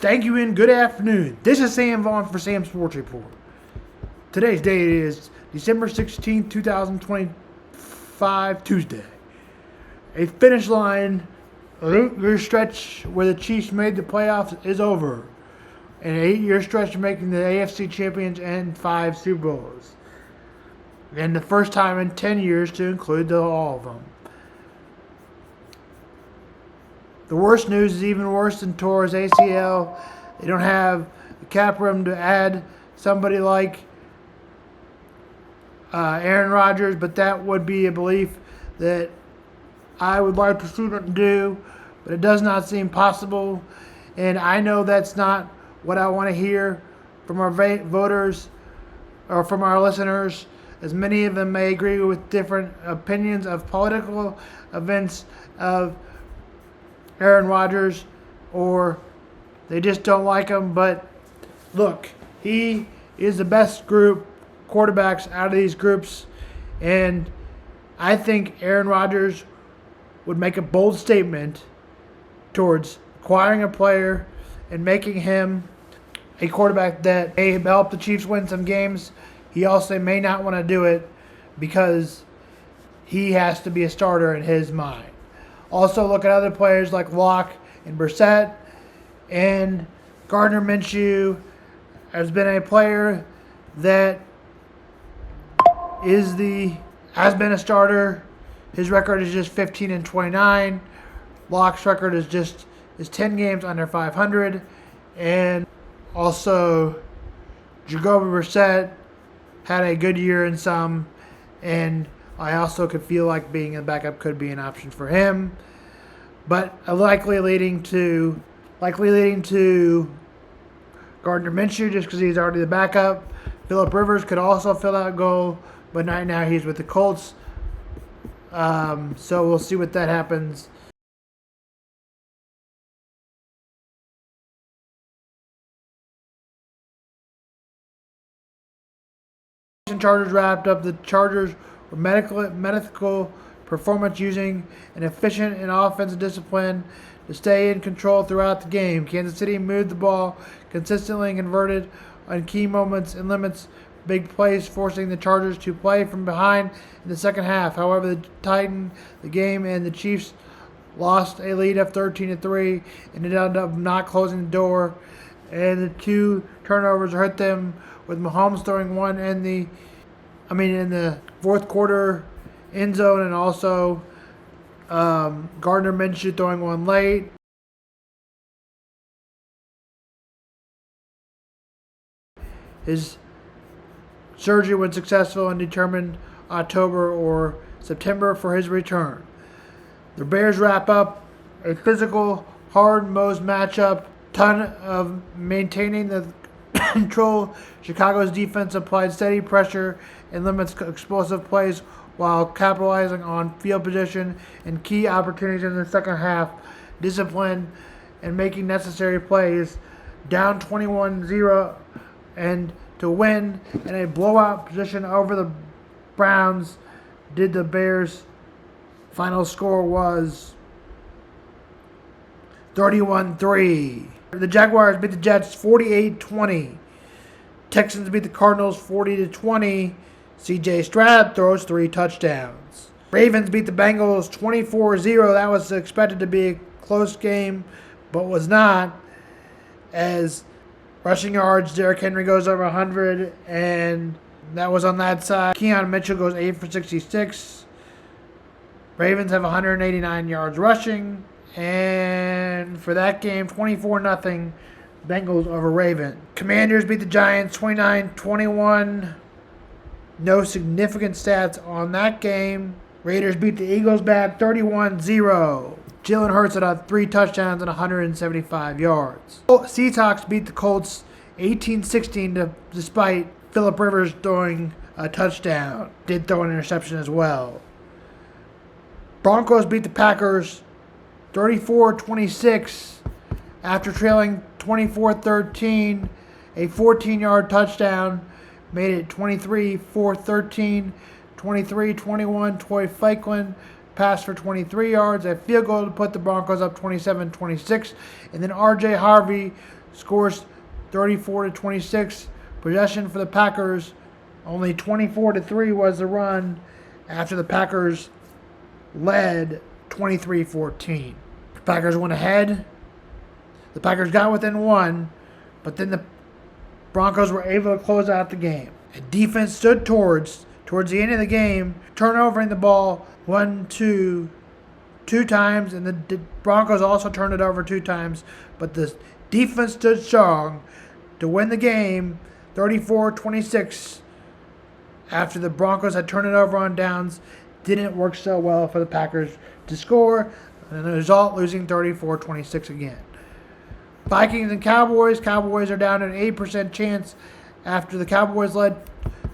Thank you and good afternoon. This is Sam Vaughn for Sam Sports Report. Today's date is December 16th, 2025, Tuesday. A finish line, a 8-year stretch where the Chiefs made the playoffs is over. An 8-year stretch making the AFC champions and 5 Super Bowls. And the first time in 10 years to include all of them. The worst news is even worse than Torres ACL. They don't have the cap room to add somebody like Aaron Rodgers, but that would be a belief that I would like to see them do, but it does not seem possible. And I know that's not what I want to hear from our voters or from our listeners, as many of them may agree with different opinions of political events of Aaron Rodgers, or they just don't like him. But look, he is the best group quarterbacks out of these groups, and I think Aaron Rodgers would make a bold statement towards acquiring a player and making him a quarterback that may help the Chiefs win some games. He also may not want to do it because he has to be a starter in his mind. Also, look at other players like Locke and Brissett, and Gardner Minshew has been a player that has been a starter. His record is just 15-29. Locke's record is 10 games under 500, and also Jacoby Brissett had a good year in some, and I also could feel like being a backup could be an option for him, but likely leading to Gardner Minshew just because he's already the backup. Phillip Rivers could also fill that goal, but right now he's with the Colts, so we'll see what that happens. Chargers wrapped up. The Chargers were medical performance using an efficient and offensive discipline to stay in control throughout the game. Kansas City moved the ball consistently and converted on key moments and limits big plays, forcing the Chargers to play from behind in the second half. However, they tightened the game and the Chiefs lost a lead of 13-3 and ended up not closing the door. And the 2 turnovers hurt them, with Mahomes throwing one in the fourth quarter end zone, and also Gardner Minshew throwing one late. His surgery was successful and determined October or September for his return. The Bears wrap up a physical, hard-nosed matchup, ton of maintaining the control. Chicago's defense applied steady pressure and limits explosive plays while capitalizing on field position and key opportunities in the second half. Discipline and making necessary plays. Down 21-0 and to win in a blowout position over the Browns. The Bears' final score was 31-3. The Jaguars beat the Jets 48-20. Texans beat the Cardinals 40-20. C.J. Stroud throws 3 touchdowns. Ravens beat the Bengals 24-0. That was expected to be a close game, but was not. As rushing yards, Derrick Henry goes over 100, and that was on that side. Keon Mitchell goes 8 for 66. Ravens have 189 yards rushing. And for that game, 24-0, Bengals over Ravens. Commanders beat the Giants 29-21. No significant stats on that game. Raiders beat the Eagles bad 31-0. Jalen Hurts had 3 touchdowns and 175 yards. Seahawks beat the Colts 18-16 despite Phillip Rivers throwing a touchdown. Did throw an interception as well. Broncos beat the Packers 34-26 after trailing 24-13. A 14-yard touchdown made it 23-13. 23-21, Troy Franklin passed for 23 yards. A field goal to put the Broncos up 27-26. And then R.J. Harvey scores 34-26. Possession for the Packers, only 24-3 was the run after the Packers led 23-14. The Packers went ahead. The Packers got within one, but then the Broncos were able to close out the game. And defense stood towards the end of the game, turnovering the ball two times, and the Broncos also turned it over 2 times. But the defense stood strong to win the game 34-26 after the Broncos had turned it over on downs. Didn't work so well for the Packers to score, and the result losing 34-26 again. Vikings and Cowboys. Cowboys are down to an 8% chance after the Cowboys led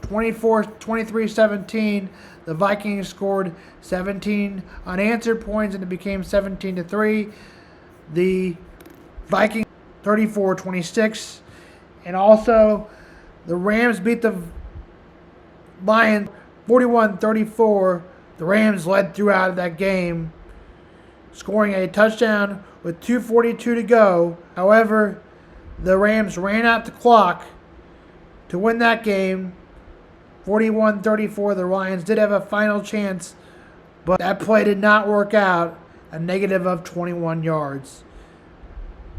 23-17. The Vikings scored 17 unanswered points, and it became 17-3. The Vikings 34-26. And also, the Rams beat the Lions 41-34. The Rams led throughout that game, scoring a touchdown with 2:42 to go. However, the Rams ran out the clock to win that game 41-34. The Lions did have a final chance, but that play did not work out, a negative of 21 yards.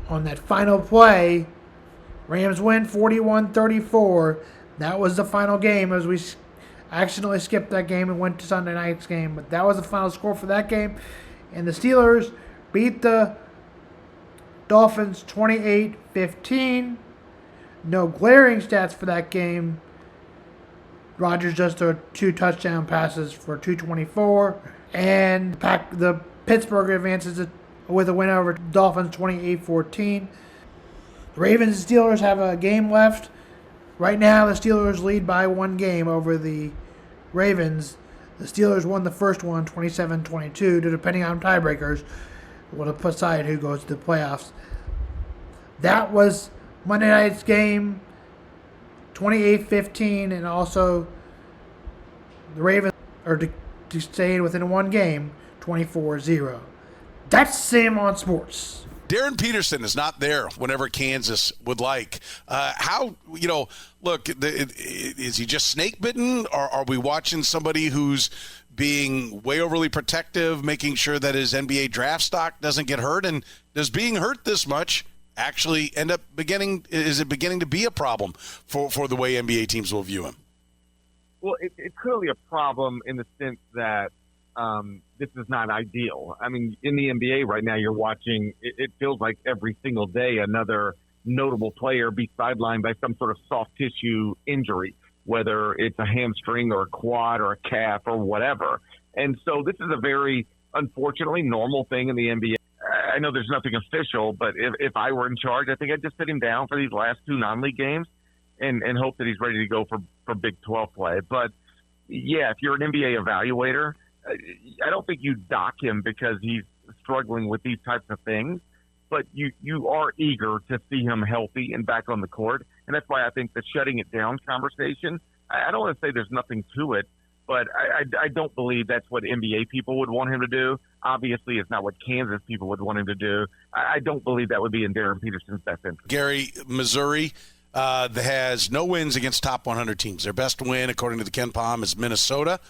On that final play, Rams win 41-34. That was the final game, as we accidentally skipped that game and went to Sunday night's game. But that was the final score for that game. And the Steelers beat the Dolphins 28-15. No glaring stats for that game. Rodgers just threw 2 touchdown passes for 224. And the Pittsburgh advances with a win over Dolphins 28-14. The Ravens and Steelers have a game left. Right now, the Steelers lead by 1 game over the Ravens. The Steelers won the first one 27-22, depending on tiebreakers. We'll decide who goes to the playoffs. That was Monday night's game, 28-15, and also the Ravens are to stay within 1 game, 24-0. That's Sam on Sports. Darren Peterson is not there whenever Kansas would like. Look, is he just snake bitten, or are we watching somebody who's being way overly protective, making sure that his NBA draft stock doesn't get hurt? And does being hurt this much actually end up beginning to be a problem for the way NBA teams will view him? Well, it's clearly a problem in the sense that this is not ideal. I mean, in the NBA right now, you're watching, it feels like every single day another notable player be sidelined by some sort of soft tissue injury, whether it's a hamstring or a quad or a calf or whatever. And so this is a very, unfortunately, normal thing in the NBA. I know there's nothing official, but if I were in charge, I think I'd just sit him down for these last 2 non-league games and hope that he's ready to go for Big 12 play. But, yeah, if you're an NBA evaluator, I don't think you dock him because he's struggling with these types of things, but you are eager to see him healthy and back on the court. And that's why I think the shutting it down conversation, I don't want to say there's nothing to it, but I don't believe that's what NBA people would want him to do. Obviously, it's not what Kansas people would want him to do. I don't believe that would be in Darren Peterson's best interest. Gary, Missouri has no wins against top 100 teams. Their best win, according to the KenPom, is Minnesota,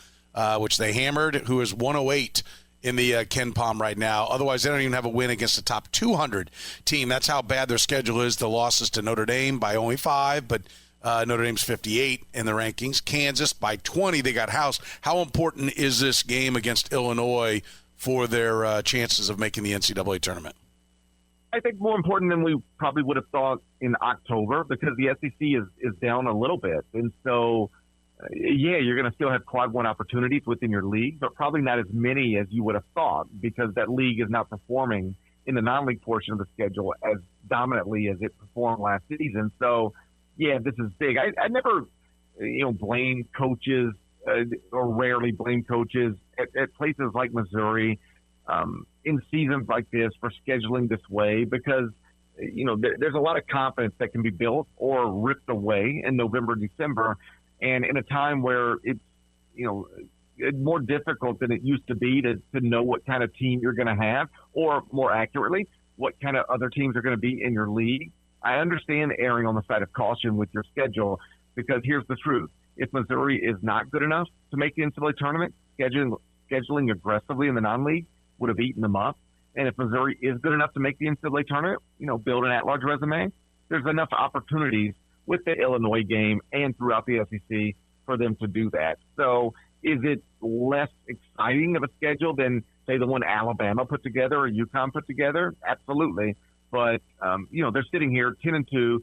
which they hammered, who is 108 in the KenPom right now. Otherwise, they don't even have a win against the top 200 team. That's how bad their schedule is. The losses to Notre Dame by only 5, but Notre Dame's 58 in the rankings. Kansas by 20. They got housed. How important is this game against Illinois for their chances of making the NCAA tournament? I think more important than we probably would have thought in October, because the SEC is down a little bit. And so, yeah, you're going to still have quad 1 opportunities within your league, but probably not as many as you would have thought, because that league is not performing in the non-league portion of the schedule as dominantly as it performed last season. So, yeah, this is big. I never, blame coaches or rarely blame coaches at places like Missouri in seasons like this for scheduling this way, because, there's a lot of confidence that can be built or ripped away in November, December. And in a time where it's, more difficult than it used to be to know what kind of team you're going to have, or more accurately, what kind of other teams are going to be in your league. I understand erring on the side of caution with your schedule, because here's the truth. If Missouri is not good enough to make the NCAA tournament, scheduling aggressively in the non-league would have eaten them up. And if Missouri is good enough to make the NCAA tournament, build an at-large resume, there's enough opportunities with the Illinois game and throughout the SEC for them to do that. So is it less exciting of a schedule than, say, the one Alabama put together or UConn put together? Absolutely. But, they're sitting here 10-2,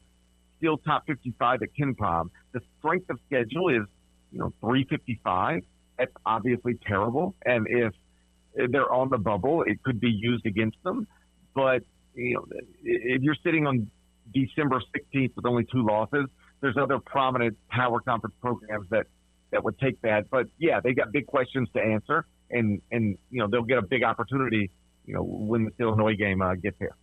still top 55 at KenPom. The strength of schedule is, 355. That's obviously terrible. And if they're on the bubble, it could be used against them. But, if you're sitting on December 16th with only 2 losses, there's other prominent power conference programs that would take that. But, yeah, they got big questions to answer. And they'll get a big opportunity, when the Illinois game gets here.